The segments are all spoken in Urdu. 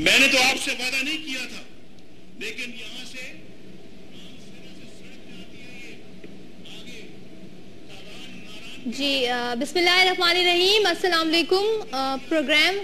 میں نے تو آپ سے وعدہ نہیں کیا تھا، لیکن یہاں سے جی بسم اللہ الرحمن الرحیم، السلام علیکم۔ پروگرام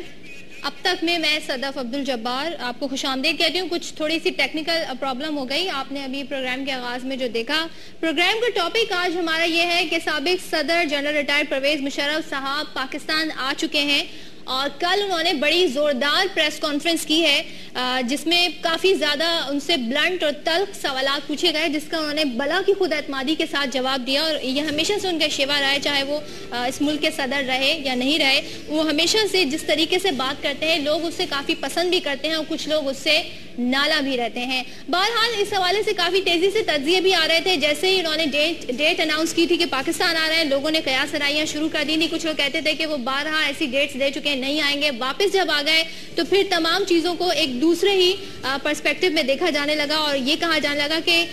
اب تک میں صدف عبدالجبار آپ کو خوش آمدید کہتی ہوں۔ کچھ تھوڑی سی ٹیکنیکل پرابلم ہو گئی، آپ نے ابھی پروگرام کے آغاز میں جو دیکھا۔ پروگرام کا ٹاپک آج ہمارا یہ ہے کہ سابق صدر جنرل ریٹائرڈ پرویز مشرف صاحب پاکستان آ چکے ہیں، اور کل انہوں نے بڑی زوردار پریس کانفرنس کی ہے جس میں کافی زیادہ ان سے بلنٹ اور تلخ سوالات پوچھے گئے، جس کا انہوں نے بلا کی خود اعتمادی کے ساتھ جواب دیا۔ اور یہ ہمیشہ سے ان کا شیوا رہا ہے، چاہے وہ اس ملک کے صدر رہے یا نہیں رہے، وہ ہمیشہ سے جس طریقے سے بات کرتے ہیں لوگ اس سے کافی پسند بھی کرتے ہیں اور کچھ لوگ اس سے نالا بھی رہتے ہیں۔ بہرحال اس حوالے سے کافی تیزی سے تجزیے بھی آ رہے تھے۔ جیسے ہی انہوں نے ڈیٹ اناؤنس کی تھی کہ پاکستان آ رہے ہیں، لوگوں نے قیاس آرائیاں شروع کر دی تھی۔ کچھ لوگ کہتے تھے کہ وہ بارہا ایسی ڈیٹس دے چکے ہیں، نہیں آئیں گے۔ واپس جب آ گئے تو پھر تمام چیزوں کو ایک دوسرے ہی پرسپیکٹیو میں دیکھا جانے لگا، اور یہ کہا جانے لگا کہ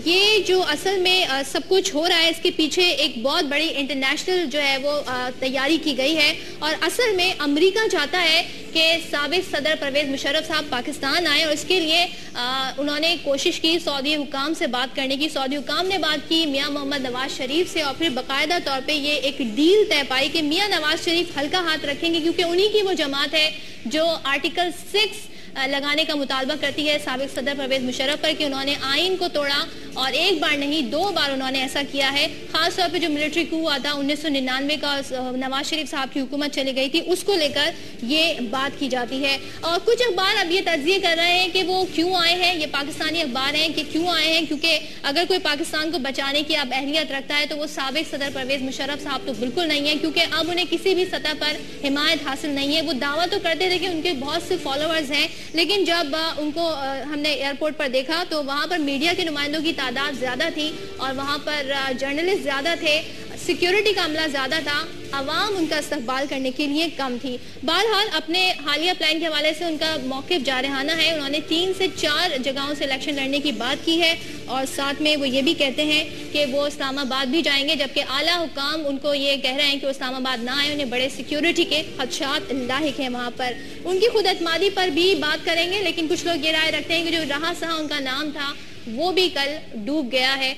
یہ جو اصل میں سب کچھ ہو رہا ہے اس کے پیچھے ایک بہت بڑی انٹرنیشنل جو ہے وہ تیاری کی گئی ہے، اور اصل میں امریکہ چاہتا ہے کہ سابق صدر پرویز مشرف صاحب پاکستان آئے، اور اس کے لیے انہوں نے کوشش کی سعودی حکام سے بات کرنے کی۔ سعودی حکام نے بات کی میاں محمد نواز شریف سے، اور پھر باقاعدہ طور پہ یہ ایک ڈیل طے پائی کہ میاں نواز شریف ہلکا ہاتھ رکھیں گے، کیونکہ انہی کی وہ جماعت ہے جو آرٹیکل 6 لگانے کا مطالبہ کرتی ہے سابق صدر پرویز مشرف پر کہ انہوں نے آئین کو توڑا، اور ایک بار نہیں 2 بار انہوں نے ایسا کیا ہے۔ خاص طور پہ جو ملٹری کو ہوا تھا 1999 کا، نواز شریف صاحب کی حکومت چلی گئی تھی، اس کو لے کر یہ بات کی جاتی ہے۔ اور کچھ اخبار اب یہ تجزیے کر رہے ہیں کہ وہ کیوں آئے ہیں، یہ پاکستانی اخبار ہیں کہ کیوں آئے ہیں، کیونکہ اگر کوئی پاکستان کو بچانے کی اب اہلیت رکھتا ہے تو وہ سابق صدر پرویز مشرف صاحب تو بالکل نہیں ہے، کیونکہ اب انہیں کسی بھی سطح پر حمایت حاصل نہیں ہے۔ وہ دعویٰ تو کرتے تھے کہ ان کے بہت سے فالوورز ہیں، لیکن جب ان کو ہم نے ایئرپورٹ پر دیکھا تو وہاں پر میڈیا کے نمائندوں کی تعداد زیادہ تھی، اور وہاں پر جرنلسٹ زیادہ تھے، سیکیورٹی کا عملہ زیادہ تھا، عوام ان کا استقبال کرنے کے لیے کم تھی۔ بہرحال اپنے حالیہ پلان کے حوالے سے ان کا موقف جارحانہ ہے۔ انہوں نے 3 سے 4 جگہوں سے الیکشن لڑنے کی بات کی ہے، اور ساتھ میں وہ یہ بھی کہتے ہیں کہ وہ اسلام آباد بھی جائیں گے، جبکہ اعلیٰ حکام ان کو یہ کہہ رہے ہیں کہ وہ اسلام آباد نہ آئیں، انہیں بڑے سیکیورٹی کے خدشات لاحق ہیں وہاں پر۔ ان کی خود اعتمادی پر بھی بات کریں گے، لیکن کچھ لوگ یہ رائے رکھتے ہیں کہ جو رہا سہا ان کا نام تھا وہ بھی کل ڈوب گیا ہے۔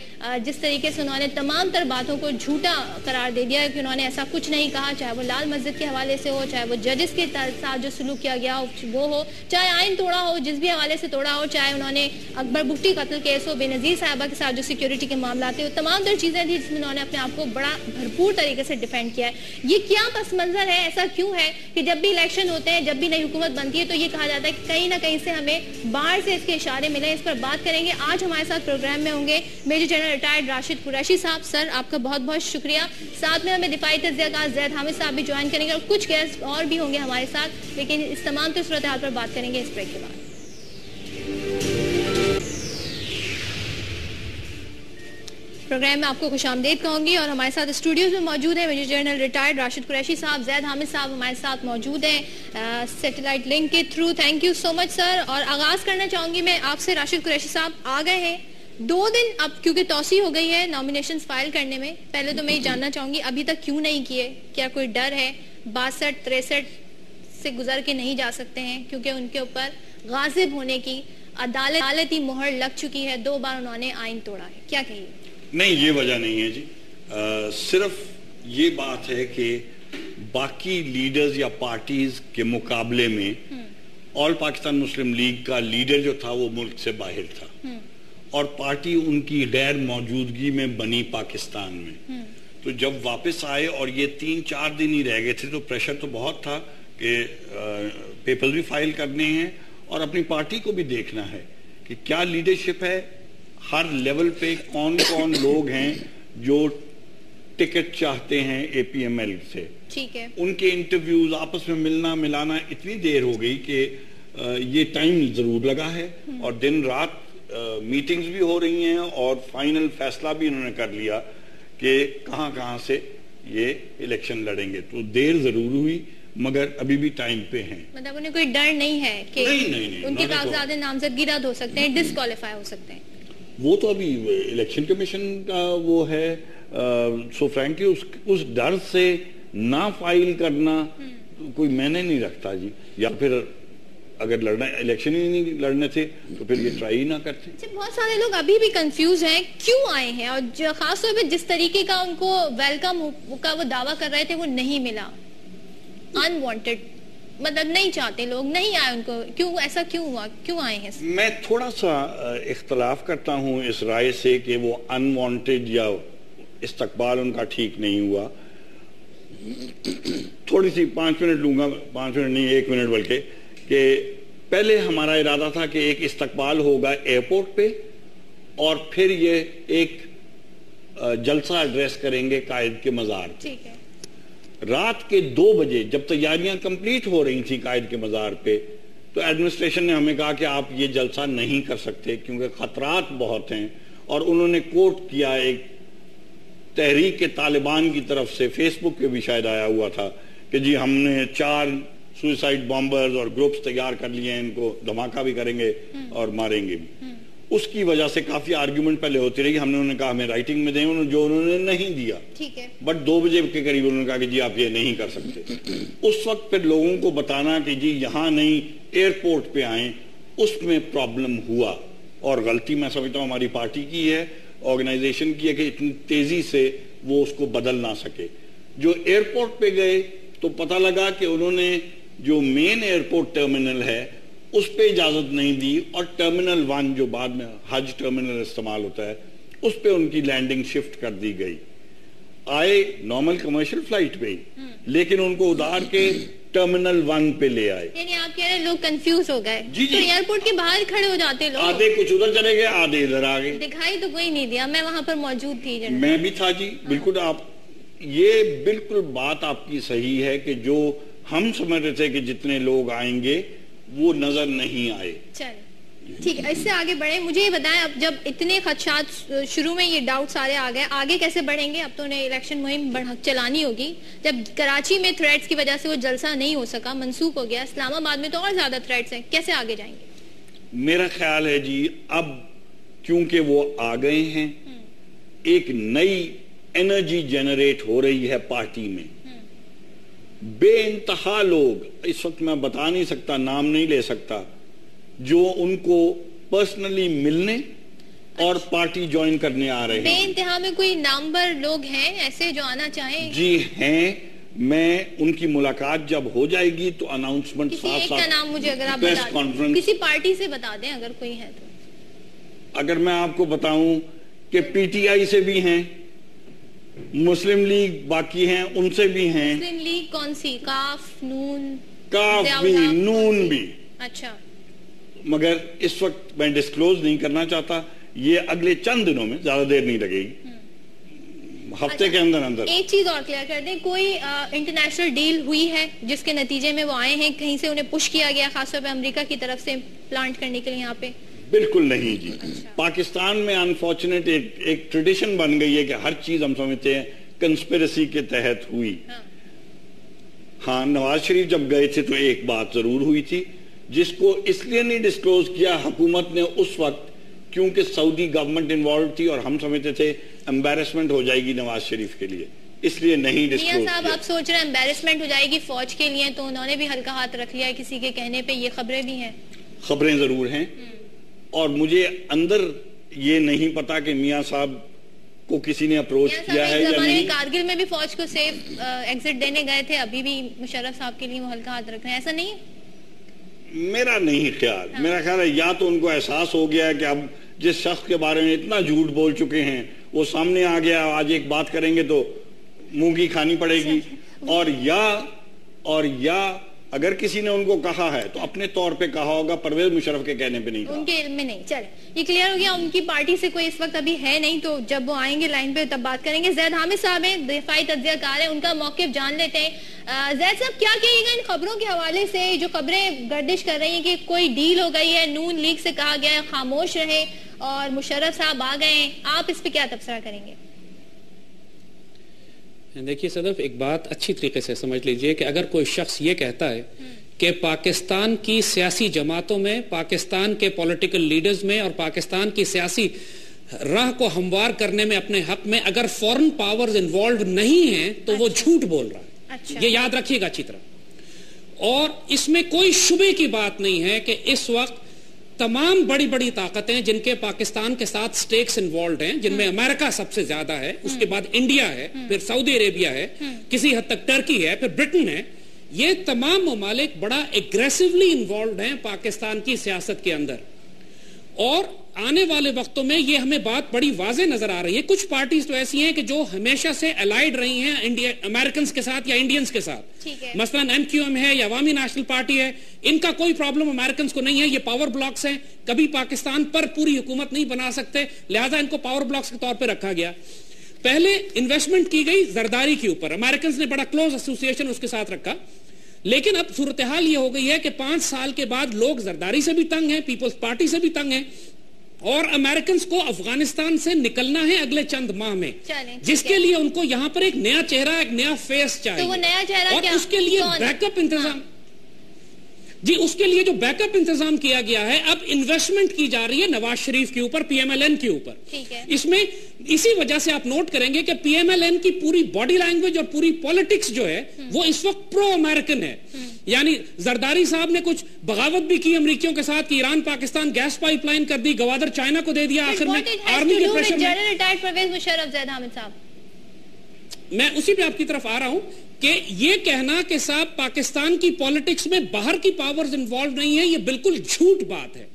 جس طریقے سے انہوں نے تمام تر باتوں کو جھوٹا قرار دے دیا کہ انہوں نے ایسا کچھ نہیں کہا، چاہے وہ لال مسجد کے حوالے سے ہو، چاہے وہ ججز کے ساتھ جو سلوک کیا گیا وہ ہو، چاہے آئین توڑا ہو، جس بھی حوالے سے توڑا ہو، چاہے انہوں نے اکبر بگٹی قتل کیس ہو، بے نظیر صاحبہ کے ساتھ جو سیکیورٹی کے معاملات تھے، وہ تمام تر چیزیں تھیں جس میں انہوں نے اپنے آپ کو بڑا بھرپور طریقے سے ڈیفینڈ کیا ہے۔ یہ کیا پس منظر ہے، ایسا کیوں ہے کہ جب بھی الیکشن ہوتے ہیں، جب بھی نئی حکومت بنتی ہے تو یہ کہا جاتا ہے کہ کہیں نہ کہیں سے ہمیں باہر سے اس کے اشارے ملے۔ اس پر بات کریں گے۔ آج ہمارے ساتھ پروگرام میں ہوں گے major general retired Rashid Qureshi صاحب۔ سر آپ کا بہت بہت شکریہ۔ ساتھ میں ہمیں دفاعی تجزیہ کار زید حامد صاحب بھی جوائن کریں گے، اور کچھ گیسٹ اور بھی ہوں گے ہمارے ساتھ، لیکن اس تمام تر صورتحال پر بات کریں گے اس بریک کے بعد۔ پروگرام میں آپ کو خوش آمدید کہوں گی، اور ہمارے ساتھ اسٹوڈیوز میں موجود ہیں major general retired Rashid Qureshi صاحب، زید حامد صاحب ہمارے ساتھ موجود ہیں سیٹلائٹ لنک کے through. Thank you so much sir. اور آغاز کرنا چاہوں گی میں آپ سے۔ راشد قریشی صاحب آ گئے ہیں 2 دن اب، کیونکہ توسیع ہو گئی ہے نامینیشنز فائل کرنے میں، پہلے تو میں یہ جاننا چاہوں گی ابھی تک کیوں نہیں کیے؟ کیا کوئی ڈر ہے 62-63 سے گزر کے نہیں جا سکتے ہیں کیونکہ ان کے اوپر غاضب ہونے کی عدالتی مہر لگ چکی ہے، 2 بار انہوں نے آئین توڑا ہے، کیا کہیے؟ نہیں، یہ وجہ نہیں ہے جی، صرف یہ بات ہے کہ باقی لیڈرز یا پارٹیز کے مقابلے میں آل پاکستان مسلم لیگ کا لیڈر جو تھا وہ ملک سے باہر تھا، اور پارٹی ان کی غیر موجودگی میں بنی پاکستان میں۔ تو جب واپس آئے اور یہ 3-4 دن ہی رہ گئے تھے تو پریشر تو بہت تھا کہ پیپر بھی فائل کرنے ہیں اور اپنی پارٹی کو بھی دیکھنا ہے کہ کیا لیڈرشپ ہے، ہر لیول پہ کون کون لوگ ہیں جو ٹکٹ چاہتے ہیں اے پی ایم ایل سے، ان کے انٹرویوز، آپس میں ملنا ملانا اتنی دیر ہو گئی کہ یہ ٹائم ضرور لگا ہے، اور دن رات میٹنگز بھی ہو رہی ہیں، اور فائنل فیصلہ بھی انہوں نے کر لیا کہ کہاں سے یہ الیکشن لڑیں گے۔ تو دیر ضرور ہوئی مگر ابھی بھی ٹائم پہ ہیں۔ مطلب انہیں کوئی ڈر نہیں ہے کہ ان کے کاغذات نامزدگی رد ہو سکتے ہیں، ڈسکوالیفائی ہو سکتے ہیں؟ وہ تو ابھی الیکشن کمیشن کا وہ ہے، سو فرینکلی اس ڈر سے نہ فائل کرنا کوئی میں نے نہیں رکھتا جی، یا پھر اگر لڑنا الیکشن ہی نہیں لڑنے تھے تو پھر یہ ٹرائی ہی نہ کرتے. بہت سارے لوگ ابھی بھی کنفیوز ہیں کیوں آئے ہیں, اور خاص طور پہ جس طریقے کا ان کو ویلکم کا وہ دعویٰ کر رہے تھے وہ نہیں ملا, انوانٹیڈ, مطلب نہیں چاہتے لوگ, نہیں آئے ان کو, کیوں ایسا کیوں ہوا, کیوں آئے ہیں؟ میں تھوڑا سا اختلاف کرتا ہوں اس رائے سے کہ وہ انوانٹیڈ یا استقبال ان کا ٹھیک نہیں ہوا. تھوڑی سی 5 منٹ لوں گا, 5 منٹ نہیں 1 منٹ بلکہ, کہ پہلے ہمارا ارادہ تھا کہ ایک استقبال ہوگا ایئرپورٹ پہ اور پھر یہ ایک جلسہ ایڈریس کریں گے قائد کے مزار. ٹھیک ہے. رات کے 2 بجے جب تیاریاں کمپلیٹ ہو رہی تھیں قائد کے مزار پہ, تو ایڈمنسٹریشن نے ہمیں کہا کہ آپ یہ جلسہ نہیں کر سکتے کیونکہ خطرات بہت ہیں, اور انہوں نے کوٹ کیا ایک تحریک طالبان کی طرف سے, فیس بک پہ بھی شاید آیا ہوا تھا کہ جی ہم نے 4 سوئسائڈ بامبرز اور گروپس تیار کر لیے ہیں, ان کو دھماکہ بھی کریں گے اور ماریں گے بھی. اس کی وجہ سے کافی آرگیومنٹ پہلے ہوتی رہی. ہم نے انہوں نے کہا ہمیں رائٹنگ میں دیں, جو انہوں نے نہیں دیا. ٹھیک ہے. بٹ 2 بجے کے قریب انہوں نے کہا کہ جی آپ یہ نہیں کر سکتے. اس وقت پھر لوگوں کو بتانا کہ جی یہاں نہیں ایئرپورٹ پہ آئیں, اس میں پرابلم ہوا, اور غلطی میں سمجھتا ہوں ہماری پارٹی کی ہے, آرگنائزیشن کی ہے کہ اتنی تیزی سے وہ اس کو بدل نہ سکے. جو ایئرپورٹ پہ گئے تو پتہ لگا کہ انہوں نے جو مین ایئرپورٹ ٹرمینل ہے اس پہ اجازت نہیں دی, اور ٹرمینل 1 جو بعد میں حج ٹرمینل استعمال ہوتا ہے اس پہ ان کی لینڈنگ شفٹ کر دی گئی. آئے نارمل کمرشل فلائٹ پہ ہی, لیکن ان کو ادار کے ٹرمینل 1 پہ لے آئے. یعنی آپ کہہ رہے ہیں لوگ کنفیوز ہو گئے. جی تو ایئرپورٹ کے باہر کھڑے ہو جاتے لوگ, آدھے کچھ ادھر چلے گئے, آدھے ادھر آ گئے. دکھائی تو کوئی نہیں دیا, میں وہاں پر موجود تھی. میں بھی تھا جی, بالکل. آپ یہ بالکل بات آپ کی صحیح ہے کہ جو ہم سمجھ رہے تھے کہ جتنے لوگ آئیں گے وہ نظر نہیں آئے. چلیں ٹھیک ہے, اس سے آگے بڑھیں. مجھے یہ بتائیں, اب جب اتنے خدشات شروع میں یہ ڈاؤٹ سارے آ گئے, آگے کیسے بڑھیں گے؟ اب تو انہیں الیکشن مہم چلانی ہوگی. جب کراچی میں تھریٹس کی وجہ سے وہ جلسہ نہیں ہو سکا, منسوخ ہو گیا, اسلام آباد میں تو اور زیادہ تھریٹس ہیں, کیسے آگے جائیں گے؟ میرا خیال ہے جی اب کیونکہ وہ آ گئے ہیں, ایک نئی انرجی جنریٹ ہو رہی ہے پارٹی میں. بے انتہا لوگ, اس وقت میں بتا نہیں سکتا, نام نہیں لے سکتا, جو ان کو پرسنلی ملنے اور پارٹی جوائن کرنے آ رہے ہیں. بے انتہا میں کوئی نامور لوگ ہیں ایسے جو آنا چاہیں؟ جی ہیں. میں ان کی ملاقات جب ہو جائے گی تو اناؤنسمنٹ کسی ایک کا نام مجھے اگر آپ بتا دیں, کسی پارٹی سے بتا دیں اگر کوئی ہے تو. اگر میں آپ کو بتاؤں کہ پی ٹی آئی سے بھی ہیں, مسلم لیگ باقی ہیں, ان سے بھی ہیں. مسلم لیگ کون سی؟ کاف, نون؟ کاف بھی, نون بھی. اچھا. مگر اس وقت میں ڈسکلوز نہیں کرنا چاہتا, یہ اگلے چند دنوں میں, زیادہ دیر نہیں لگے گی, ہفتے کے اندر اندر. ایک چیز اور کلیئر کر دیں, کوئی انٹرنیشنل ڈیل ہوئی ہے جس کے نتیجے میں وہ آئے ہیں, کہیں سے انہیں پش کیا گیا خاص طور پہ امریکہ کی طرف سے پلانٹ کرنے کے لیے یہاں پہ؟ بالکل نہیں جی. پاکستان میں انفارچونیٹ ایک ٹریڈیشن بن گئی ہے کہ ہر چیز ہم سمجھتے ہیں کنسپیرسی کے تحت ہوئی. ہاں, نواز شریف جب گئے تھے تو ایک بات ضرور ہوئی تھی جس کو اس لیے نہیں ڈسکلوز کیا حکومت نے اس وقت کیونکہ سعودی گورنمنٹ انوالو تھی اور ہم سمجھتے تھے امبیرسمنٹ ہو جائے گی نواز شریف کے لیے, اس لیے نہیں ڈسکلوز کیا. صاحب آپ سوچ رہے ہیں امبیرسمنٹ ہو جائے گی فوج کے لیے, تو انہوں نے بھی ہلکا ہاتھ رکھ لیا کسی کے کہنے پہ, یہ خبریں بھی ہیں. خبریں ضرور ہیں, اور مجھے اندر یہ نہیں پتا کہ میاں صاحب کو کسی نے اپروچ کیا ہے یا نہیں. کارگل میں بھی فوج کو سیف ایگزٹ دینے گئے تھے, ابھی بھی مشرف صاحب کے لیے وہ ہلکا ہاتھ رکھ رہے ہیں, ایسا نہیں ہے؟ میرا نہیں خیال. میرا خیال ہے یا تو ان کو احساس ہو گیا ہے کہ اب جس شخص کے بارے میں اتنا جھوٹ بول چکے ہیں وہ سامنے آ گیا, آج ایک بات کریں گے تو منہ کی کھانی پڑے گی, اور یا اگر کسی نے ان کو کہا ہے تو اپنے طور پہ کہا ہوگا, پرویز مشرف کے کہنے پہ نہیں کہا. ان کے علم میں نہیں. چلے یہ کلیئر ہو گیا, ان کی پارٹی سے کوئی اس وقت ابھی ہے نہیں, تو جب وہ آئیں گے لائن پہ تب بات کریں گے. زید حامد صاحب ہیں, دفاعی تجزیہ کار ہیں, ان کا موقف جان لیتے ہیں. زید صاحب کیا کہیے گا ان خبروں کے حوالے سے جو خبریں گردش کر رہی ہیں کہ کوئی ڈیل ہو گئی ہے, نون لیگ سے کہا گیا ہے خاموش رہے اور مشرف صاحب آ گئے ہیں, آپ اس پہ کیا تبصرہ کریں گے؟ دیکھیے صدف, ایک بات اچھی طریقے سے سمجھ لیجئے کہ اگر کوئی شخص یہ کہتا ہے کہ پاکستان کی سیاسی جماعتوں میں, پاکستان کے پولیٹیکل لیڈرز میں اور پاکستان کی سیاسی راہ کو ہموار کرنے میں اپنے حق میں اگر فورن پاورز انوالوڈ نہیں ہیں تو وہ جھوٹ بول رہا ہے. یہ یاد رکھیے گا اچھی طرح. اور اس میں کوئی شبے کی بات نہیں ہے کہ اس وقت تمام بڑی بڑی طاقتیں جن کے پاکستان کے ساتھ سٹیکس انوالوڈ ہیں، جن میں امریکہ سب سے زیادہ ہے، اس کے بعد انڈیا ہے، پھر سعودی عربیہ ہے، کسی حد تک ٹرکی ہے، پھر برٹن ہے، یہ تمام ممالک بڑا ایگریسولی انوالوڈ ہیں پاکستان کی سیاست کے اندر. اور آنے والے وقتوں میں یہ ہمیں بات بڑی واضح نظر آ رہی ہے. کچھ پارٹیز تو ایسی ہیں کہ جو ہمیشہ سے الائیڈ رہی ہیں امریکنز کے ساتھ یا انڈینز کے ساتھ، مثلا MQM ہے یا عوامی نیشنل پارٹی ہے، ان کا کوئی پرابلم امریکنز کو نہیں ہے. یہ پاور بلاکس ہیں، کبھی پاکستان پر پوری حکومت نہیں بنا سکتے، لہذا ان کو پاور بلاکس کے طور پہ رکھا گیا. پہلے انویسٹمنٹ کی گئی زرداری کے اوپر، امریکنز نے بڑا کلوز ایسوسیشن اس کے ساتھ رکھا. لیکن اب صورتحال یہ ہو گئی ہے کہ 5 سال کے بعد لوگ زرداری سے بھی تنگ ہیں، پیپلز پارٹی سے بھی تنگ ہیں، اور امریکنز کو افغانستان سے نکلنا ہے اگلے چند ماہ میں، جس کے لیے ان کو یہاں پر ایک نیا چہرہ، ایک نیا فیس چاہیے. تو وہ نیا چہرہ اور اس کے لیے بیک اپ انتظام، جی اس کے لیے جو بیک اپ انتظام کیا گیا ہے، اب انویسٹمنٹ کی جا رہی ہے نواز شریف کے اوپر، PMLN کے اوپر. اس میں اسی وجہ سے آپ نوٹ کریں گے کہ PMLN کی پوری باڈی لینگویج اور پوری پالیٹکس جو ہے وہ اس وقت پرو امریکن ہے. یعنی زرداری صاحب نے کچھ بغاوت بھی کی امریکیوں کے ساتھ کہ Iran Pakistan gas pipeline کر دی، گوادر چائنا کو دے دیا، آخر میں آرمی کے پریشر میں. پرویز مشرف، زید حامد صاحب، میں اسی پہ آپ کی طرف آ رہا ہوں کہ یہ کہنا کہ صاحب پاکستان کی پالیٹکس میں باہر کی پاورز انوالو نہیں ہے، یہ بالکل جھوٹ بات ہے.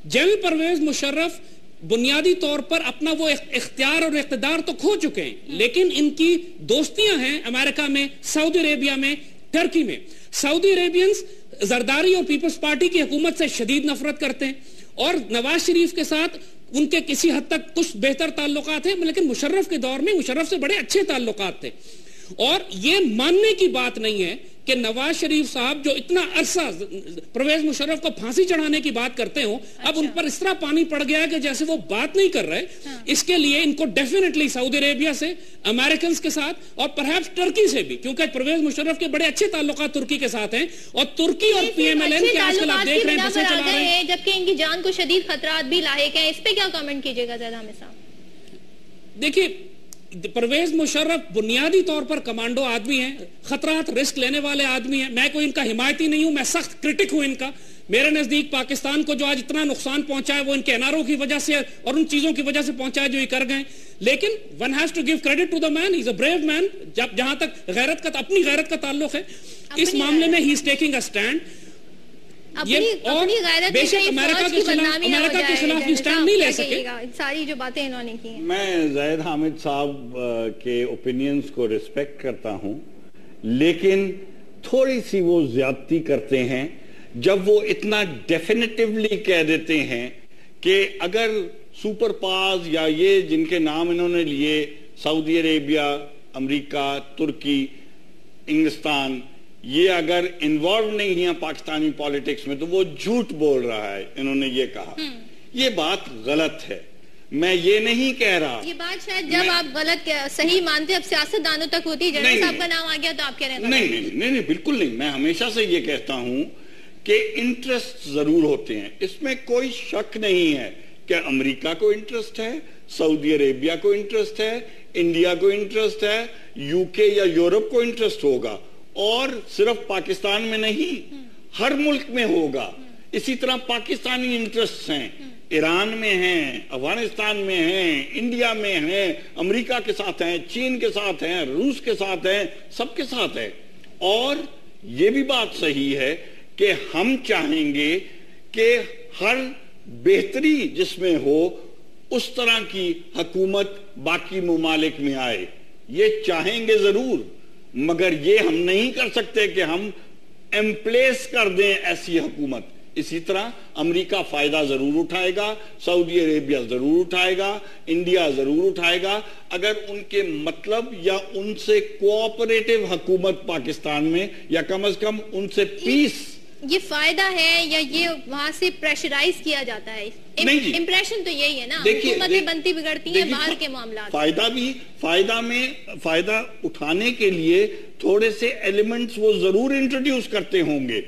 جنرل پرویز مشرف بنیادی طور پر اپنا وہ اختیار اور اقتدار تو کھو چکے ہیں، لیکن ان کی دوستیاں ہیں امریکہ میں، سعودی عربیہ میں، ٹرکی میں. سعودی عربینز زرداری اور پیپلز پارٹی کی حکومت سے شدید نفرت کرتے ہیں، اور نواز شریف کے ساتھ ان کے کسی حد تک کچھ بہتر تعلقات ہیں، لیکن مشرف کے دور میں مشرف سے بڑے اچھے تعلقات تھے. اور یہ ماننے کی بات نہیں ہے کہ نواز شریف صاحب جو اتنا عرصہ پرویز مشرف کو پھانسی چڑھانے کی بات کرتے ہوں، اب ان پر اس طرح پانی پڑ گیا کہ جیسے وہ بات نہیں کر رہے. اس کے لیے ان کو ڈیفینیٹلی سعودی عربیہ سے، امریکنز کے ساتھ، اور پرہیپس ٹرکی سے بھی، کیونکہ پرویز مشرف کے بڑے اچھے تعلقات ترکی کے ساتھ ہیں، اور ترکی اور PMLN کے آج کل آپ دیکھ رہے ہیں بسیں چلا رہے ہیں، جبکہ ان کی جان کو شدید خطرات بھی لاحق ہیں. اس پہ کیا کامنٹ کیجئے گا زید حامد صاحب؟ دیکھیے، پرویز مشرف بنیادی طور پر کمانڈو آدمی ہیں، خطرات رسک لینے والے آدمی ہیں. میں کوئی ان کا حمایتی نہیں ہوں، میں سخت کرٹک ہوں ان کا. میرے نزدیک پاکستان کو جو آج اتنا نقصان پہنچا ہے وہ ان کے NRO کی وجہ سے اور ان چیزوں کی وجہ سے پہنچا ہے جو یہ کر گئے. لیکن one has to give credit to the man, he's a brave man. جہاں تک اپنی غیرت کا تعلق ہے، اس معاملے میں he is taking a stand. امریکہ کے خلاف یہ سٹینڈ نہیں لے سکے. ساری جو باتیں انہوں نے کی ہیں، میں زید حامد صاحب کے اوپینینز کو ریسپیکٹ کرتا ہوں، لیکن تھوڑی سی وہ زیادتی کرتے ہیں جب وہ اتنا ڈیفینیٹیولی کہہ دیتے ہیں کہ اگر سپر پاورز یا یہ جن کے نام انہوں نے لیے، سعودی عربیہ، امریکہ، ترکی، انگلستان، یہ اگر انوالو نہیں ہیں پاکستانی پالیٹکس میں تو وہ جھوٹ بول رہا ہے. انہوں نے یہ کہا، یہ بات غلط ہے. میں یہ نہیں کہہ رہا، یہ بات شاید جب آپ غلط صحیح مانتے اب سیاست دانوں تک ہوتی ہے. جنرل صاحب کا نام آ گیا تو آپ کہہ رہے ہیں نہیں، بالکل نہیں. میں ہمیشہ سے یہ کہتا ہوں کہ انٹرسٹ ضرور ہوتے ہیں، اس میں کوئی شک نہیں ہے کہ امریکہ کو انٹرسٹ ہے، سعودی عربیہ کو انٹرسٹ ہے، انڈیا کو انٹرسٹ ہے، UK یا یورپ کو انٹرسٹ ہوگا، اور صرف پاکستان میں نہیں، ہر ملک میں ہوگا. اسی طرح پاکستانی انٹرسٹ ہیں، ایران میں ہیں، افغانستان میں ہیں، انڈیا میں ہیں، امریکہ کے ساتھ ہیں، چین کے ساتھ ہیں، روس کے ساتھ ہیں، سب کے ساتھ ہیں. اور یہ بھی بات صحیح ہے کہ ہم چاہیں گے کہ ہر بہتری جس میں ہو اس طرح کی حکومت باقی ممالک میں آئے. یہ چاہیں گے ضرور، مگر یہ ہم نہیں کر سکتے کہ ہم امپلیس کر دیں ایسی حکومت. اسی طرح امریکہ فائدہ ضرور اٹھائے گا، سعودی عربیہ ضرور اٹھائے گا، انڈیا ضرور اٹھائے گا، اگر ان کے مطلب یا ان سے کوآپریٹو حکومت پاکستان میں، یا کم از کم ان سے پیس. یہ فائدہ ہے یا یہ وہاں سے پریشرائز کیا جاتا ہے؟ امپریشن تو یہی ہے نا، حکومتیں بنتی بگڑتی ہیں باہر کے معاملات. فائدہ اٹھانے کے لیے تھوڑے سے ایلیمنٹس وہ ضرور انٹروڈیوس کرتے ہوں گے،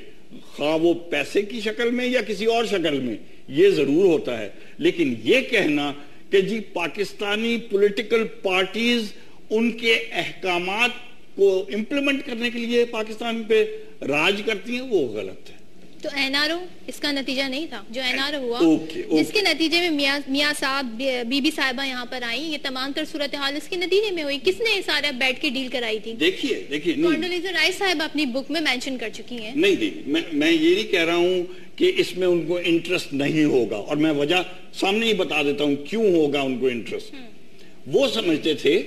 خواہ وہ پیسے کی شکل میں یا کسی اور شکل میں، یہ ضرور ہوتا ہے. لیکن یہ کہنا کہ جی پاکستانی پولیٹیکل پارٹیز ان کے احکامات کو امپلیمنٹ کرنے کے لیے پاکستان پہ راج کرتی ہیں وہ غلط ہے. تو این آر او اس کا نتیجہ نہیں تھا جو این آر او ہوا جس کے نتیجے میں میاں صاحب بی بی صاحبہ یہاں پر آئیں, یہ تمام تر صورتحال اس کے نتیجے میں ہوئی. کس نے سارا بیٹھ کے ڈیل کرائی تھی؟ دیکھیے کونڈولیزا رائس صاحب اپنی بک میں مینشن کر چکی ہیں. نہیں میں یہ نہیں کہہ رہا ہوں کہ اس میں ان کو انٹرسٹ نہیں ہوگا, اور میں وجہ سامنے ہی بتا دیتا ہوں کیوں ہوگا ان کو انٹرسٹ. وہ سمجھتے تھے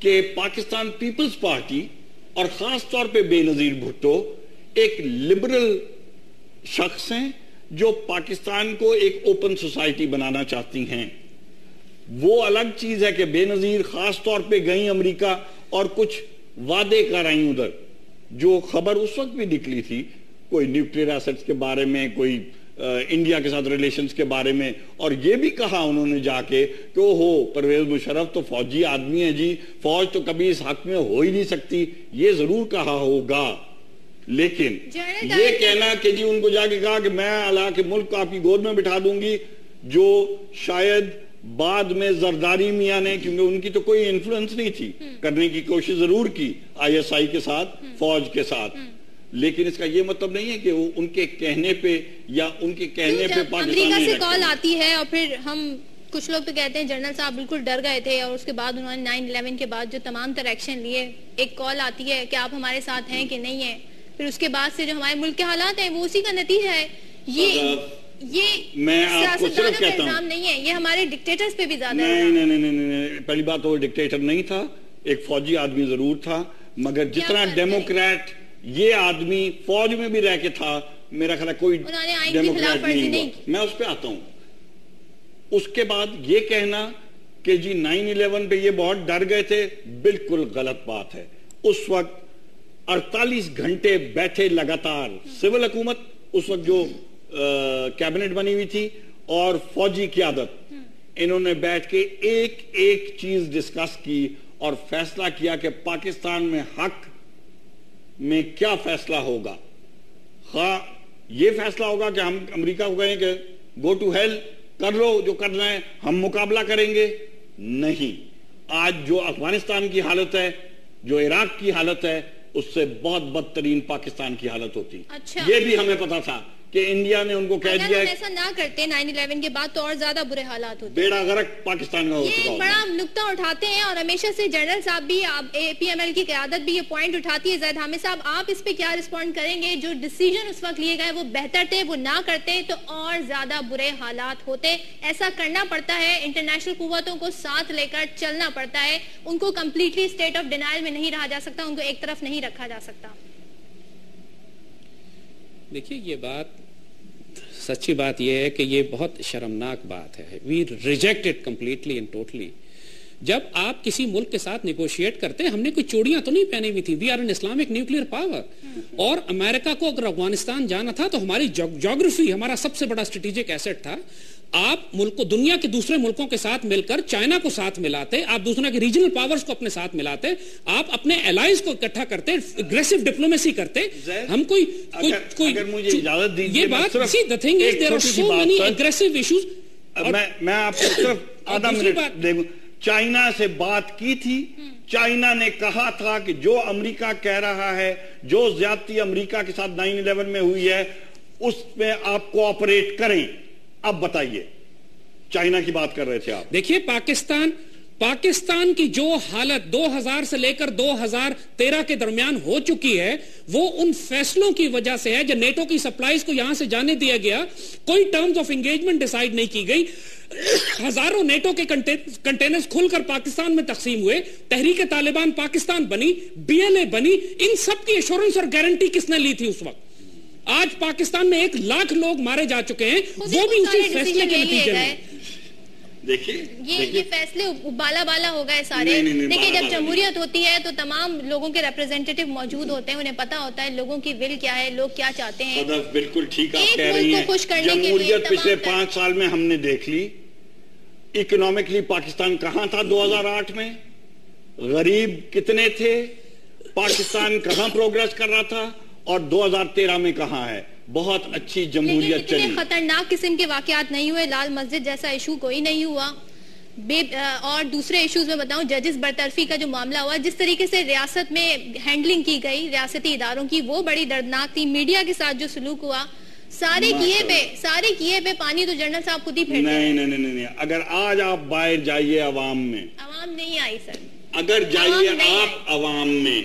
کہ پاکستان پیپلز پارٹی اور خاص طور پہ بے نظیر بھٹو ایک لبرل شخص ہیں جو پاکستان کو ایک اوپن سوسائٹی بنانا چاہتی ہیں. وہ الگ چیز ہے کہ بے نظیر خاص طور پہ گئیں امریکہ اور کچھ وعدے کر آئیں ادھر, جو خبر اس وقت بھی نکلی تھی کوئی نیوکلیئر ایسٹس کے بارے میں, کوئی انڈیا کے ساتھ ریلیشنز کے بارے میں, اور یہ بھی کہا انہوں نے جا کے کہ پرویز مشرف تو فوجی آدمی ہے جی, فوج تو کبھی اس حق میں ہو ہی نہیں سکتی. یہ ضرور کہا ہوگا, لیکن یہ کہنا کہ جی ان کو جا کے کہا کہ میں اللہ کے ملک کو آپ کی گود میں بٹھا دوں گی, جو شاید بعد میں زرداری میاں نے, کیونکہ ان کی تو کوئی انفلوئنس نہیں تھی, کرنے کی کوشش ضرور کی آئی ایس آئی کے ساتھ, فوج کے ساتھ, لیکن اس کا یہ مطلب نہیں ہے کہ وہ ان کے کہنے پہ یا ان کے کہنے پہ پاکستان امریکہ سے کال آتی ہے اور پھر ہم کچھ لوگ تو کہتے ہیں جنرل صاحب بالکل ڈر گئے تھے, اور اس کے بعد انہوں نے 9/11 کے بعد جو تمام تر ایکشن لیے, ایک کال آتی ہے کہ آپ ہمارے ساتھ ہیں کہ نہیں ہیں, پھر اس کے بعد سے جو ہمارے ملک کے حالات ہیں وہ اسی کا نتیجہ ہے. یہ میں آپ کو صرف کہتا ہوں نہیں ہے, یہ ہمارے ڈکٹیٹرز پہ بھی زیادہ ہے. نہیں, پہلی بات تو وہ ڈکٹیٹر نہیں تھا, ایک فوجی آدمی ضرور تھا, مگر جتنا ڈیموکریٹ یہ آدمی فوج میں بھی رہ کے تھا, میرا خیال ہے کوئی ڈیموکریٹ نہیں ہوا. میں اس پہ آتا ہوں. اس کے بعد یہ کہنا کہ جی 9/11 پہ یہ بہت ڈر گئے تھے, بالکل غلط بات ہے. اس وقت 48 گھنٹے بیٹھے لگاتار سول حکومت, اس وقت جو کیبنٹ بنی ہوئی تھی, اور فوجی قیادت, انہوں نے بیٹھ کے ایک ایک چیز ڈسکس کی اور فیصلہ کیا کہ پاکستان میں حق میں کیا فیصلہ ہوگا. خواہ یہ فیصلہ ہوگا کہ ہم امریکہ کو کہیں کہ گو ٹو ہیل, کر لو جو کرنا ہے, ہم مقابلہ کریں گے. نہیں, آج جو افغانستان کی حالت ہے, جو عراق کی حالت ہے, اس سے بہت بدترین پاکستان کی حالت ہوتی. یہ بھی ہمیں پتا تھا کہ انڈیا نے ان کو کہہ دیا ہے ایسا نہ کرتے 9/11 کے بعد تو اور زیادہ برے حالات ہوتے. بیڑا غرق پاکستان کا ہو چکا. یہ بڑا نقطہ اٹھاتے ہیں اور ہمیشہ سے جنرل صاحب بھی, اے پی ایم ایل کی قیادت بھی یہ پوائنٹ اٹھاتی ہے. زید حامد صاحب, آپ اس پہ کیا رسپونڈ کریں گے؟ جو ڈیسیجن اس وقت لیے گئے وہ بہتر تھے, وہ نہ کرتے تو اور زیادہ برے حالات ہوتے. ایسا کرنا پڑتا ہے, انٹرنیشنل قوتوں کو ساتھ لے کر چلنا پڑتا ہے, ان کو کمپلیٹلی اسٹیٹ آف ڈینائل میں نہیں رہا جا سکتا, ان کو ایک طرف نہیں رکھا جا سکتا. دیکھیے یہ بات, سچی بات یہ ہے کہ یہ بہت شرمناک بات ہے. We reject it completely and totally. جب آپ کسی ملک کے ساتھ نیگوشیٹ کرتے ہیں, ہم نے کوئی چوڑیاں تو نہیں پہنی ہوئی تھی. We are an Islamic nuclear power, اور امریکہ کو اگر افغانستان جانا تھا تو ہماری جغرافی ہمارا سب سے بڑا اسٹریٹجک ایسٹ تھا. آپ ملک کو دنیا کے دوسرے ملکوں کے ساتھ مل کر چائنا کو ساتھ ملاتے, آپ دوسرے کے ریجنل پاورز کو اپنے ساتھ ملاتے, آپ اپنے الائز کو اکٹھا کرتے, اگریسو ڈپلومیسی کرتے. ہم کوئی یہ بات the thing is there are so many aggressive issues. میں آپ کو صرف آدھا منٹ دے گا. چائنا سے بات کی تھی, چائنا نے کہا تھا کہ جو امریکہ کہہ رہا ہے, جو زیادتی امریکہ کے ساتھ 9/11 میں ہوئی ہے, اس میں آپ کوآپریٹ کریں. اب بتائیے, چائنا کی بات کر رہے تھے آپ. دیکھیے پاکستان کی جو حالت 2000 سے لے کر 2013 کے درمیان ہو چکی ہے, وہ ان فیصلوں کی وجہ سے ہے. جو نیٹو کی سپلائیز کو یہاں سے جانے دیا گیا, کوئی ٹرمز آف انگیجمنٹ ڈیسائیڈ نہیں کی گئی, ہزاروں نیٹو کے کنٹینرز کھل کر پاکستان میں تقسیم ہوئے, تحریک طالبان پاکستان بنی, BLA بنی. ان سب کی ایشورنس اور گارنٹی کس نے لی تھی اس وقت؟ آج پاکستان میں 100,000 لوگ مارے جا چکے ہیں, وہ بھی اسی فیصلے کے نتیجے میں. یہ فیصلے بالا ہو گئے سارے. دیکھیں, جب جمہوریت ہوتی ہے تو تمام لوگوں کے ریپرزینٹیٹیو موجود ہوتے ہیں, انہیں پتا ہوتا ہے لوگوں کی ول کیا ہے, لوگ کیا چاہتے ہیں. بالکل ٹھیک آپ کہہ رہی ہیں. جمہوریت پچھلے 5 سال میں ہم نے دیکھ لی. اکنامکلی پاکستان کہاں تھا 2008 میں, غریب کتنے تھے, پاکستان کہاں پروگریس کر رہا تھا, اور 2013 میں کہاں ہے. بہت اچھی جمہوریت چلی. خطرناک قسم کے واقعات نہیں ہوئے, لال مسجد جیسا ایشو کوئی نہیں ہوا, اور دوسرے ایشوز میں بتاؤں ججز برطرفی کا جو معاملہ ہوا, جس طریقے سے ریاست میں ہینڈلنگ کی گئی ریاستی اداروں کی, وہ بڑی دردناک تھی. میڈیا کے ساتھ جو سلوک ہوا, سارے کیے پہ پانی تو جنرل صاحب خود ہی پھیر دیں. نہیں. اگر آج آپ باہر جائیے عوام میں, عوام نہیں آئی سر, اگر جائیے آپ عوام میں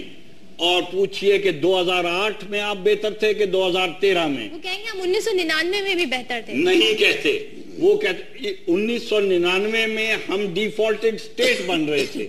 اور پوچھئے کہ 2008 میں آپ بہتر تھے کہ 2013 میں, وہ کہیں گے ہم 1999 میں بھی بہتر تھے. نہیں کہتے, وہ کہتے 1999 میں ہم ڈیفالٹڈ سٹیٹ بن رہے تھے.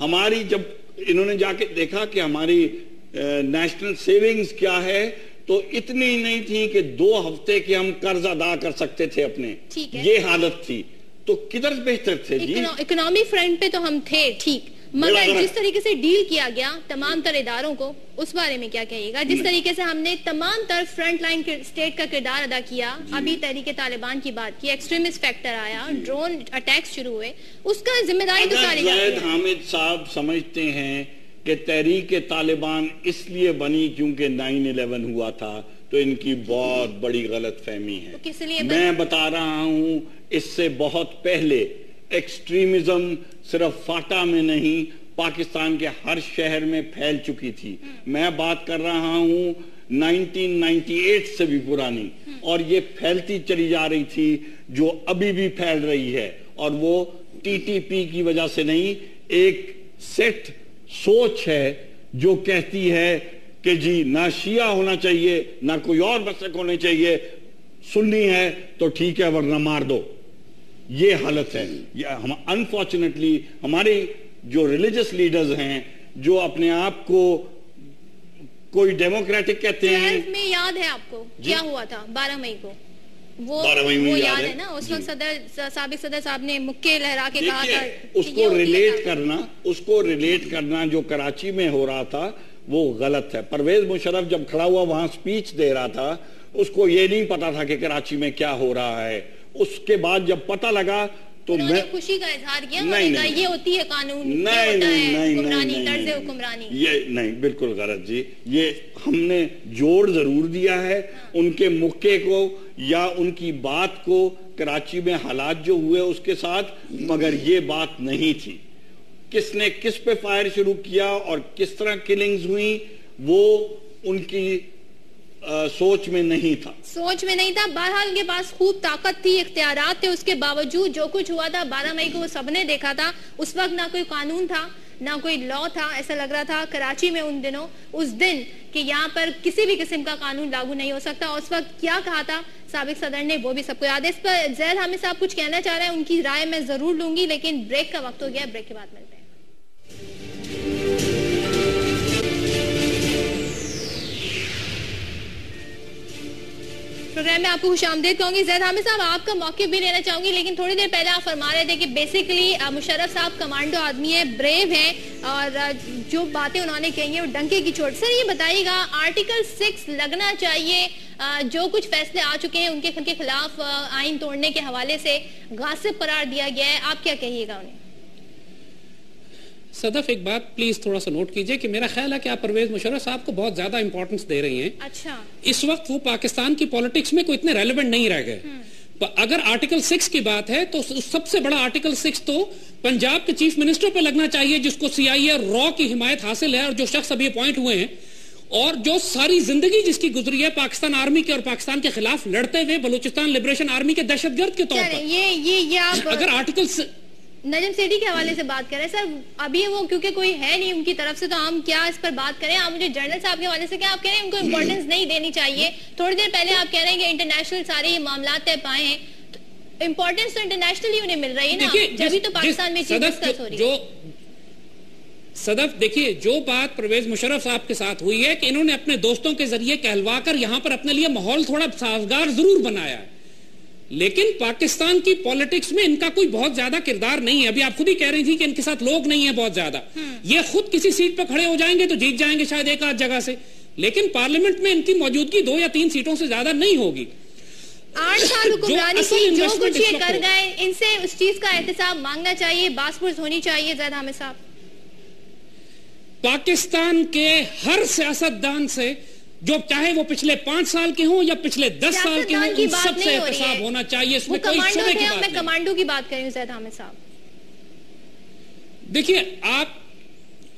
ہماری جب انہوں نے جا کے دیکھا کہ ہماری نیشنل سیونگز کیا ہے, تو اتنی نہیں تھی کہ 2 ہفتے کے ہم قرض ادا کر سکتے تھے اپنے, یہ حالت تھی. تو کدھر بہتر تھے جی؟ اکنامی فرنٹ پہ تو ہم تھے ٹھیک, مگر جس طریقے سے ڈیل کیا گیا تمام تر اداروں کو, اس بارے میں کیا کہیے گا؟ جس طریقے سے ہم نے تمام تر فرنٹ لائن اسٹیٹ کا کردار ادا کیا, ابھی تحریک طالبان کی بات کی, ایکسٹریمسٹ فیکٹر آیا, ڈرون اٹیکس شروع ہوئے, اس کا ذمہ داری تو ساری زید حامد صاحب سمجھتے ہیں کہ تحریک طالبان اس لیے بنی کیونکہ 9/11 ہوا تھا, تو ان کی بہت بڑی غلط فہمی ہے. میں بتا رہا ہوں اس سے بہت پہلے ایکسٹریمزم صرف فاٹا میں نہیں, پاکستان کے ہر شہر میں پھیل چکی تھی. میں بات کر رہا ہوں 1998 سے بھی پرانی, اور یہ پھیلتی چلی جا رہی تھی, جو ابھی بھی پھیل رہی ہے. اور وہ ٹی ٹی پی کی وجہ سے نہیں, ایک سیٹ سوچ ہے جو کہتی ہے کہ جی نہ شیعہ ہونا چاہیے نہ کوئی اور مسلک ہونے چاہیے, سنی ہے تو ٹھیک ہے ورنہ مار دو. یہ حالت ہے. انفارچونیٹلی ہمارے جو ریلیجس لیڈرز ہیں, جو اپنے آپ کو کوئی ڈیموکریٹک کہتے ہیں, میں یاد ہے آپ کو کیا ہوا تھا 12 مئی کو, وہ یاد ہے نا, اس وقت سابق صدر صاحب نے مکے لہرا کے کہا تھا. اس کو ریلیٹ کرنا جو کراچی میں ہو رہا تھا وہ غلط ہے. پرویز مشرف جب کھڑا ہوا وہاں سپیچ دے رہا تھا, اس کو یہ نہیں پتا تھا کہ کراچی میں کیا ہو رہا ہے. اس کے بعد جب پتہ لگا تو میں خوشی کا اظہار کیا, یہ ہوتی ہے قانون, حکمرانی, طرز حکمرانی. یہ نہیں, بالکل غلط جی. یہ ہم نے جوڑ ضرور دیا ہے ان کے موقع کو یا ان کی بات کو, کراچی میں حالات جو ہوئے اس کے ساتھ, مگر یہ بات نہیں تھی. کس نے کس پہ فائر شروع کیا اور کس طرح کلنگز ہوئی, وہ ان کی سوچ میں نہیں تھا. بہرحال ان کے پاس خوب طاقت تھی, اختیارات تھے, اس کے باوجود جو کچھ ہوا تھا 12 مئی کو وہ سب نے دیکھا تھا. اس وقت نہ کوئی قانون تھا نہ کوئی لا تھا. ایسا لگ رہا تھا کراچی میں اس دن کہ یہاں پر کسی بھی قسم کا قانون لاگو نہیں ہو سکتا. اس وقت کیا کہا تھا سابق صدر نے وہ بھی سب کو یاد ہے. اس پر زید حامد صاحب کچھ کہنا چاہ رہے ہیں, ان کی رائے میں ضرور لوں گی, لیکن بریک کا وقت ہو گیا, بریک کے بعد ملتے ہیں. پروگرام میں آپ کو خوش آمدید کہوں گی. زید حامد صاحب آپ کا موقع بھی لینا چاہوں گی, لیکن تھوڑی دیر پہلے آپ فرما رہے تھے کہ بیسیکلی مشرف صاحب کمانڈو آدمی ہیں, بریو ہیں, اور جو باتیں انہوں نے کہی ہیں وہ ڈنکے کی چوٹ. سر یہ بتائیے گا, آرٹیکل 6 لگنا چاہیے, جو کچھ فیصلے آ چکے ہیں ان کے خلاف آئین توڑنے کے حوالے سے غاصب قرار دیا گیا ہے, آپ کیا کہیے گا انہیں؟ صدف ایک بات پلیز تھوڑا سا نوٹ کیجئے کہ میرا خیال ہے کہ آپ پرویز مشرف صاحب کو بہت زیادہ امپورٹنس دے رہی ہیں. اچھا, اس وقت وہ پاکستان کی پولیٹکس میں کوئی اتنے ریلیونٹ نہیں رہ گئے. اگر آرٹیکل 6 کی بات ہے تو سب سے بڑا آرٹیکل 6 تو پنجاب کے چیف منسٹر پہ لگنا چاہیے, جس کو CIA اور را کی حمایت حاصل ہے, اور جو شخص ابھی اپوائنٹ ہوئے ہیں اور جو ساری زندگی جس کی گزری ہے پاکستان آرمی کے اور پاکستان کے خلاف لڑتے ہوئے بلوچستان لبریشن آرمی کے دہشت گرد کے طور پر. اگر آرٹیکل نجم سیٹھی کے حوالے سے بات کریں سر, ابھی وہ کیونکہ کوئی ہے نہیں ان کی طرف سے, تو ہم کیا اس پر بات کریں؟ آپ مجھے جنرل صاحب کے حوالے سے کیا آپ کہہ رہے ہیں ان کو امپورٹنس نہیں دینی چاہیے؟ تھوڑی دیر پہلے آپ کہہ رہے ہیں کہ انٹرنیشنل سارے یہ معاملات طے پائے ہیں, امپورٹنس تو انٹرنیشنلی انہیں مل رہی ہے نا, جبھی تو پاکستان میں چیز ڈسکس ہو رہی ہے. صدف دیکھیے, جو بات پرویز مشرف صاحب کے ساتھ ہوئی ہے کہ انہوں نے اپنے دوستوں کے ذریعے کہلوا کر یہاں پر اپنے لیے ماحول تھوڑا سازگار ضرور بنایا ہے, لیکن پاکستان کی پولیٹکس میں ان کا کوئی بہت زیادہ کردار نہیں ہے. ابھی آپ خود ہی کہہ رہی تھی کہ ان کے ساتھ لوگ نہیں ہیں بہت زیادہ. یہ خود کسی سیٹ پہ کھڑے ہو جائیں گے تو جیت جائیں گے شاید ایک آدھ جگہ سے, لیکن پارلیمنٹ میں ان کی موجودگی 2 یا 3 سیٹوں سے زیادہ نہیں ہوگی. 8 سال حکمرانی کی جو کچھ یہ کر گئے, ان سے اس چیز کا احتساب مانگنا چاہیے, باس پرس ہونی چاہیے. زید حامد صاحب, پاکستان کے ہر سیاستدان سے, جو چاہے وہ پچھلے 5 سال کے ہوں یا پچھلے 10 سال کے ہوں, ان سب سے احتساب ہونا چاہیے. اس میں کوئی شبہ کی بات نہیں. میں کمانڈو کی بات کر رہی ہوں زید حامد صاحب. دیکھیے آپ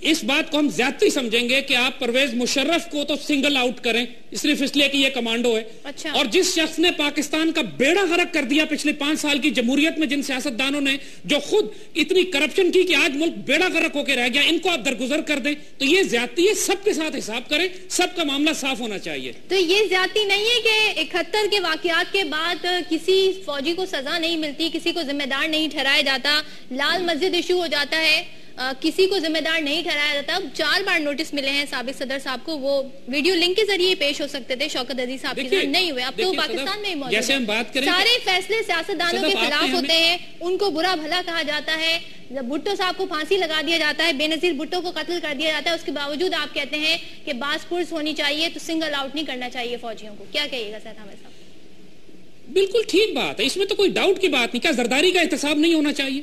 اس بات کو ہم زیادتی سمجھیں گے کہ آپ پرویز مشرف کو تو سنگل آؤٹ کریں صرف اس لیے کہ یہ کمانڈو ہے. اچھا. اور جس شخص نے پاکستان کا بیڑا غرق کر دیا پچھلے 5 سال کی جمہوریت میں، جن سیاستدانوں نے جو خود اتنی کرپشن کی کہ آج ملک بیڑا غرق ہو کے رہ گیا، ان کو آپ درگزر کر دیں تو یہ زیادتی ہے. سب کے ساتھ حساب کریں، سب کا معاملہ صاف ہونا چاہیے. تو یہ زیادتی نہیں ہے کہ 71 کے واقعات کے بعد کسی فوجی کو سزا نہیں ملتی، کسی کو ذمہ دار نہیں ٹھہرایا جاتا، لال مسجد ایشو ہو جاتا ہے، کسی کو ذمہ دار نہیں ٹھہرایا جاتا. 4 بار نوٹس ملے ہیں سابق صدر صاحب کو، وہ ویڈیو لنک کے ذریعے پیش ہو سکتے تھے. شوکت عزیز صاحب کی ذمہ نہیں ہوئے، اب تو پاکستان میں ہی موجود جیسے ہم بات کریں سارے فیصلے سیاستدانوں کے خلاف ہوتے ہیں، ان کو برا بھلا کہا جاتا ہے. بھٹو صاحب کو پھانسی لگا دیا جاتا ہے، بے نظیر بھٹو کو قتل کر دیا جاتا ہے، اس کے باوجود آپ کہتے ہیں کہ باس پرس ہونی چاہیے تو سنگل آؤٹ نہیں کرنا چاہیے فوجیوں کو. کیا کہیے گا سید حامد صاحب؟ بالکل ٹھیک بات ہے، اس میں تو کوئی ڈاؤٹ کی بات نہیں. کیا زرداری کا احتساب نہیں ہونا چاہیے؟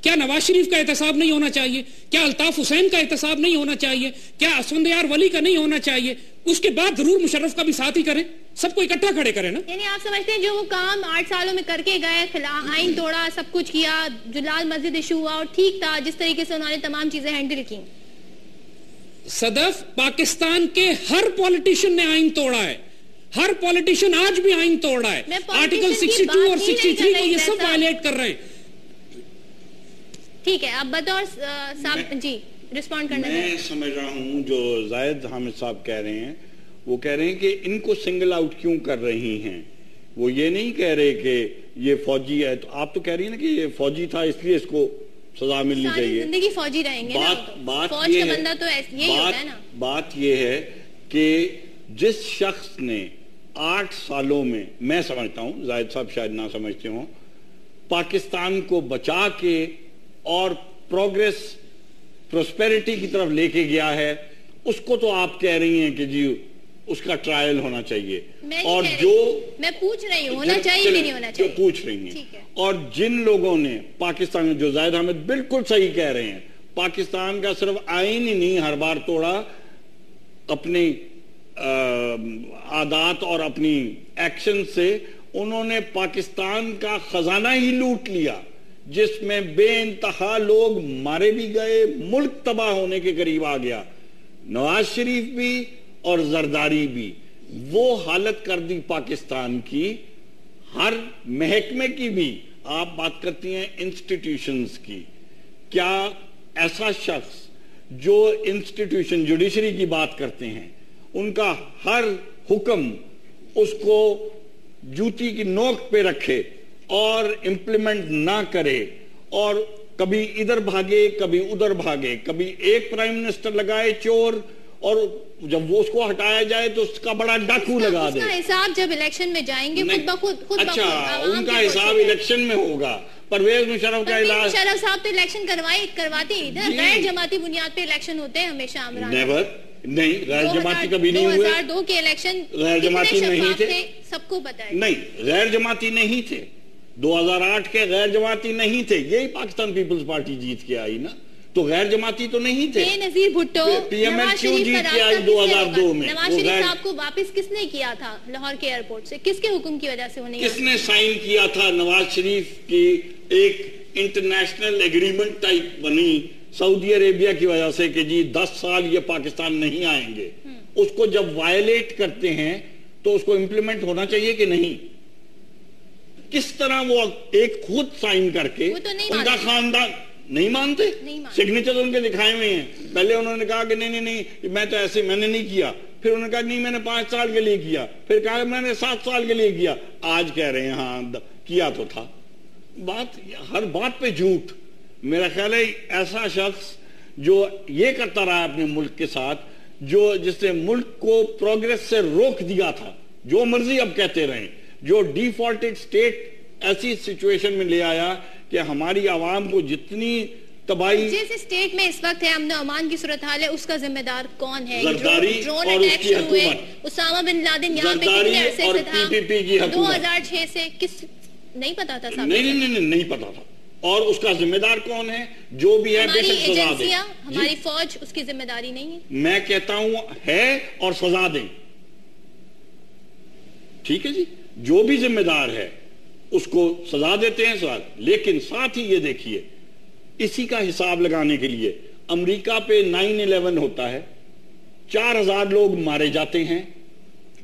کیا نواز شریف کا احتساب نہیں ہونا چاہیے؟ کیا الطاف حسین کا احتساب نہیں ہونا چاہیے؟ کیا اسفندیار ولی کا نہیں ہونا چاہیے؟ اس کے بعد ضرور مشرف کا بھی ساتھ ہی کریں، سب کو اکٹھا کھڑے کریں نا. یعنی آپ سمجھتے ہیں جو وہ کام 8 سالوں میں کر کے گئے، آئین توڑا، سب کچھ کیا، جو لال مسجد ایشو ہوا اور ٹھیک تھا جس طریقے سے انہوں نے تمام چیزیں ہینڈل کی؟ صدف، پاکستان کے ہر پولیٹیشین نے آئین توڑا ہے، ہر پولیٹیشین آج بھی آئین توڑ رہا ہے. آرٹیکل 62 اور 63 کو یہ سب وائلیٹ کر رہے ہیں. ٹھیک ہے، آپ بطور صاحب جی رسپونڈ کرنا میں سمجھ رہا ہوں جو زاہد حامد صاحب کہہ رہے ہیں، وہ کہہ رہے ہیں کہ ان کو سنگل آؤٹ کیوں کر رہی ہیں. وہ یہ نہیں کہہ رہے کہ یہ فوجی ہے، تو آپ تو کہہ رہی ہیں نا کہ یہ فوجی تھا اس لیے اس کو سزا ملنی چاہیے. زندگی فوجی رہیں گے. بات یہ ہے کہ جس شخص نے 8 سالوں میں، میں سمجھتا ہوں زاہد صاحب شاید نہ سمجھتے ہوں، پاکستان کو بچا کے اور پروگریس پروسپیرٹی کی طرف لے کے گیا ہے، اس کو تو آپ کہہ رہی ہیں کہ جی اس کا ٹرائل ہونا چاہیے. اور جو میں پوچھ رہی ہوں ہونا چاہیے نہیں ہونا چاہیے، جو پوچھ رہی ہیں، اور جن لوگوں نے پاکستان میں، جو زاہد احمد بالکل صحیح کہہ رہے ہیں، پاکستان کا صرف آئین ہی نہیں ہر بار توڑا، اپنی عادات اور اپنی ایکشن سے انہوں نے پاکستان کا خزانہ ہی لوٹ لیا، جس میں بے انتہا لوگ مارے بھی گئے، ملک تباہ ہونے کے قریب آ گیا. نواز شریف بھی اور زرداری بھی وہ حالت کر دی پاکستان کی. ہر محکمے کی بھی آپ بات کرتی ہیں انسٹیٹیوشنز کی. کیا ایسا شخص جو انسٹیٹیوشن جوڈیشری کی بات کرتے ہیں، ان کا ہر حکم اس کو جوتی کی نوک پہ رکھے اور امپلیمنٹ نہ کرے، اور کبھی ادھر بھاگے کبھی ادھر بھاگے، کبھی ایک پرائم منسٹر لگائے چور، اور جب وہ اس کو ہٹایا جائے تو اس کا بڑا ڈاکو لگا دے. اس کا حساب جب الیکشن میں جائیں گے خود بخود. اچھا، ان کا حساب الیکشن میں ہوگا. پرویز مشرف کا علاج، مشرف صاحب تو الیکشن کرواتے ہی تھے، غیر جماعتی بنیاد پہ الیکشن ہوتے ہیں ہمیشہ. نیور، نہیں، غیر جماعتی کبھی نہیں ہوئے. 2002 کے الیکشن غیر جماعتی نہیں تھے، سب کو پتا ہے. نہیں، غیر جماعتی نہیں تھے. 2008 کے غیر جماعتی نہیں تھے، یہی پاکستان پیپلز پارٹی جیت کے آئی نا، تو غیر جماعتی تو نہیں تھے. بے نظیر بھٹو پی ایم ایل کیوں جیت کے آئی 2002 میں؟ نواز شریف صاحب کو واپس کس نے کیا تھا لاہور کے ایئرپورٹ سے؟ کس کے حکم کی وجہ سے وہ نہیں؟ کس نے سائن کیا تھا؟ نواز شریف کی ایک انٹرنیشنل ایگریمنٹ ٹائپ بنی سعودی عربیہ کی وجہ سے کہ جی 10 سال یہ پاکستان نہیں آئیں گے. اس کو جب وائلیٹ کرتے ہیں تو اس کو امپلیمنٹ ہونا چاہیے کہ نہیں؟ کس طرح وہ ایک خود سائن کر کے ان کا خاندان نہیں مانتے، سگنیچر ان کے دکھائے ہوئے ہیں. پہلے انہوں نے کہا کہ نہیں میں تو ایسے میں نے نہیں کیا، پھر انہوں نے کہا نہیں میں نے 5 سال کے لیے کیا، پھر کہا میں نے 7 سال کے لیے کیا، آج کہہ رہے ہیں ہاں کیا تو تھا. بات ہر بات پہ جھوٹ. میرا خیال ہے ایسا شخص جو یہ کرتا رہا اپنے ملک کے ساتھ، جس نے ملک کو پروگریس سے روک دیا تھا، جو مرضی اب کہتے رہیں، جو ڈیفالٹڈ سٹیٹ ایسی سچویشن میں لے آیا کہ ہماری عوام کو جتنی تباہی، جس اسٹیٹ میں اس وقت ہے امن و امان کی صورتحال ہے، اس کا ذمہ دار کون ہے؟ زرداری ڈرون اور اس کی اٹیک ہوئے، حکومت، اسامہ بن لادن یہاں پہ کتنے عرصے سے تھا، PPP 2006 سے کس نہیں پتا تھا؟ نہیں پتا تھا. اور اس کا ذمہ دار کون ہے؟ جو بھی ہے بے شک سزا دیں. ہماری فوج اس کی ذمہ داری نہیں ہے. میں کہتا ہوں ہے اور سزا دیں. ٹھیک ہے جی، جو بھی ذمہ دار ہے اس کو سزا دیتے ہیں سوال. لیکن ساتھ ہی یہ دیکھیے اسی کا حساب لگانے کے لیے امریکہ پہ 9/11 ہوتا ہے, 4000 لوگ مارے جاتے ہیں,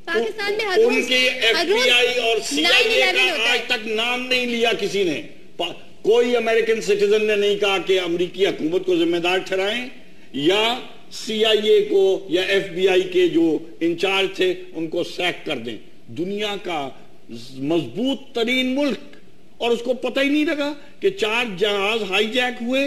پاکستان میں ان کے FBI اور CIA کا آج تک نام نہیں لیا کسی نے. کوئی امریکن سٹیزن نے نہیں کہا کہ امریکی حکومت کو ذمہ دار ٹھہرائیں یا CIA کو یا FBI کے جو انچارج تھے ان کو سیک کر دیں. دنیا کا مضبوط ترین ملک, اور اس کو پتہ ہی نہیں لگا کہ 4 جہاز ہائی جیک ہوئے,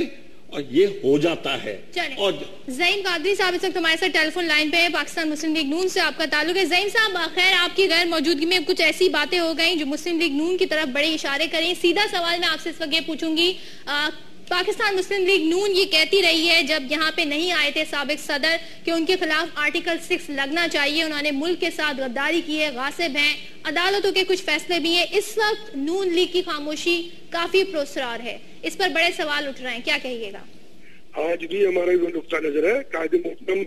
اور یہ ہو جاتا ہے. اور زعیم قادری صاحب اس وقت ہمارے ساتھ ٹیلی فون لائن پہ ہے, پاکستان مسلم لیگ نون سے آپ کا تعلق ہے. زعیم صاحب, خیر آپ کی غیر موجودگی میں کچھ ایسی باتیں ہو گئیں جو مسلم لیگ نون کی طرف بڑے اشارے کریں. سیدھا سوال میں آپ سے اس وقت یہ پوچھوں گی, پاکستان مسلم لیگ نون یہ کہتی رہی ہے جب یہاں پہ نہیں آئے تھے سابق صدر کہ ان کے خلاف آرٹیکل 6 لگنا چاہیے, انہوں نے ملک کے ساتھ غداری کی ہے, غاصب ہیں, عدالتوں کے کچھ فیصلے بھی ہیں. اس وقت نون لیگ کی خاموشی کافی پراسرار ہے, اس پر بڑے سوال اٹھ رہے ہیں, کیا کہیے گا؟ آج بھی ہمارا وہ نقطہ نظر ہے, قائد محترم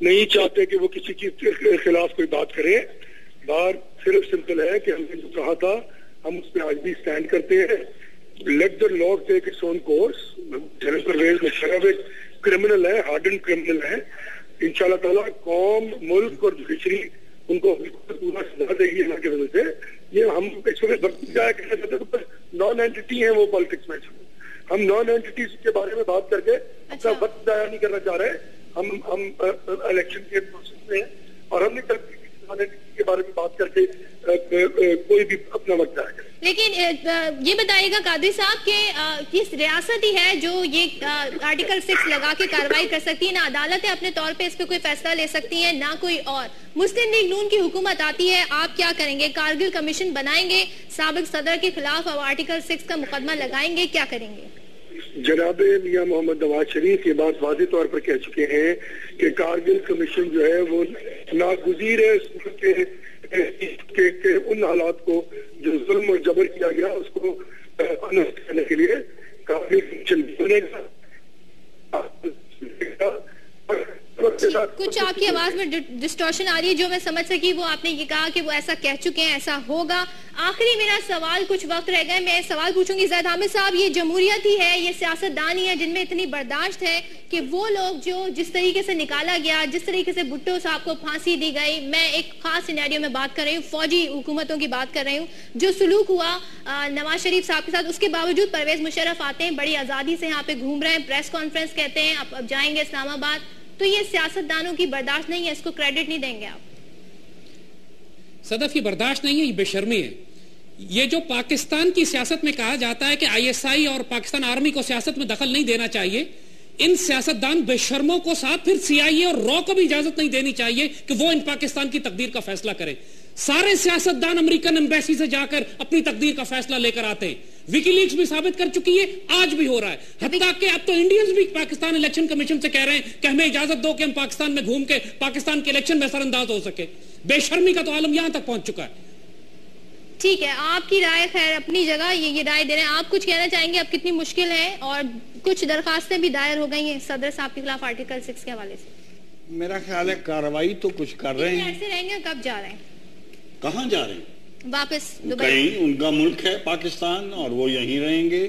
نہیں چاہتے کہ وہ کسی کے خلاف کوئی بات کرے. بات صرف سمپل ہے کہ ہم نے جو کہا تھا ہم اس پہ آج بھی سٹینڈ کرتے ہیں. Let the law take its own course. General Pervez Musharraf ایک کرمنل ہے, ہارڈنڈ کرمنل ہے. انشاءاللہ تعالیٰ قوم, ملک اور جوڈیشری ان کو پورا سزا دے گی اللہ کی وجہ سے. یہ ہم اس وقت کہنا چاہتے ہیں نان اینٹی ہیں وہ پالیٹکس میں. ہم نان اینٹیز کے بارے میں بات کر کے اپنا وقت ضائع نہیں کرنا چاہ رہے. ہم الیکشن کے پروسیس میں ہیں اور ہم نے کے بارے میں بات کر کے کوئی بھی اپنا وقت ضائع کرے. لیکن یہ بتائیے گا قادری صاحب کہ کس ریاست ہی ہے جو یہ آرٹیکل 6 لگا کے کارروائی کر سکتی ہے؟ نہ عدالتیں اپنے طور پہ اس پہ کوئی فیصلہ لے سکتی ہیں, نہ کوئی اور. مسلم لیگ نون کی حکومت آتی ہے, آپ کیا کریں گے؟ کارگل کمیشن بنائیں گے, سابق صدر کے خلاف اب آرٹیکل 6 کا مقدمہ لگائیں گے, کیا کریں گے؟ جناب میاں محمد نواز شریف یہ بات واضح طور پر کہہ چکے ہیں کہ کارگل کمیشن جو ہے وہ ناگزیر ہے اس کے ان حالات کو جو ظلم اور جبر کیا گیا اس کو کرنے کے لیے کارگل کمیشن بنے گا. کچھ آپ کی آواز میں ڈسٹورشن آ رہی ہے, جو میں سمجھ سکی وہ آپ نے یہ کہا کہ وہ ایسا کہہ چکے ہیں, ایسا ہوگا. آخری میرا سوال, کچھ وقت رہ گئے, میں سوال پوچھوں گی. زید حامد صاحب, یہ جمہوریت ہی ہے, یہ سیاست دان ہی ہے جن میں اتنی برداشت ہے کہ وہ لوگ جو جس طریقے سے نکالا گیا, جس طریقے سے بھٹو صاحب کو پھانسی دی گئی, میں ایک خاص سینیریو میں بات کر رہی ہوں, فوجی حکومتوں کی بات کر رہی ہوں, جو سلوک ہوا نواز شریف صاحب کے ساتھ, اس کے باوجود پرویز مشرف آتے ہیں, بڑی آزادی سے یہاں پہ گھوم رہے ہیں, پریس کانفرنس کہتے ہیں اب جائیں گے اسلام آباد. تو یہ سیاست دانوں کی برداشت نہیں ہے, اس کو کریڈٹ نہیں دیں گے آپ؟ صدف, یہ برداشت نہیں ہے, یہ بے شرمی ہے. یہ جو پاکستان کی سیاست میں کہا جاتا ہے کہ ISI اور پاکستان آرمی کو سیاست میں دخل نہیں دینا چاہیے, ان سیاست دان بے شرموں کو ساتھ پھر CIA اور را کو بھی اجازت نہیں دینی چاہیے کہ وہ ان پاکستان کی تقدیر کا فیصلہ کریں. سارے سیاست دان امریکن ایمبیسی سے جا کر اپنی تقدیر کا فیصلہ لے کر آتے ہیں. وکی لیکس بھی ثابت کر چکی ہے, آج بھی ہو رہا ہے. حتیٰ کہ اب تو انڈینز بھی پاکستان الیکشن کمیشن سے کہہ رہے ہیں کہ ہمیں اجازت دو کہ ہم پاکستان میں گھوم کے پاکستان کے الیکشن میں اثر انداز ہو سکے. بے شرمی کا تو عالم یہاں تک پہنچ چکا ہے. ٹھیک ہے, آپ کی رائے خیر اپنی جگہ, یہ رائے دے رہے ہیں. آپ کچھ کہنا چاہیں گے؟ اب کتنی مشکل ہے, اور کچھ درخواستیں بھی دائر ہو گئی ہیں صدر صاحب کے خلاف آرٹیکل 6 کے حوالے سے. میرا خیال ہے کارروائی تو کچھ کر رہے ہیں. ایسے رہیں گے, کب جا رہے ہیں؟ کہاں جا رہے ہیں؟ واپس کہیں. ان کا ملک ہے پاکستان اور وہ یہیں رہیں گے.